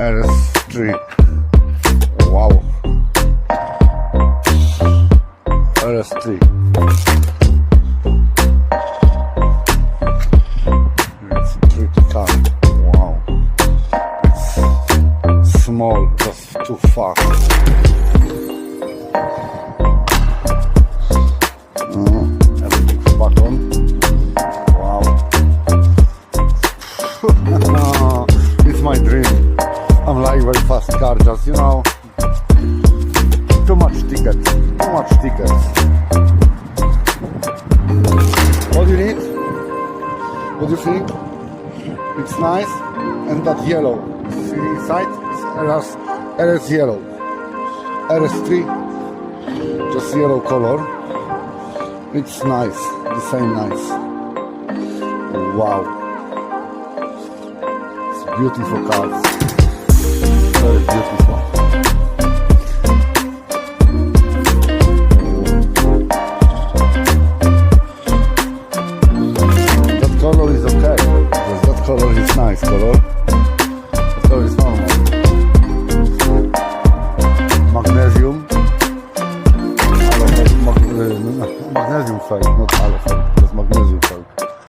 RS3. Wow. RS3. It's a pretty car. Wow. It's small, just too fast. Everything's button. Wow. It's my dream. I'm like very fast car, just too much tickets. What do you need? What do you think? It's nice, and that yellow. See inside? It's RS yellow. RS3, just yellow color. It's nice, the same nice. Wow. It's beautiful cars. Very beautiful. That color is okay, because that color is nice color.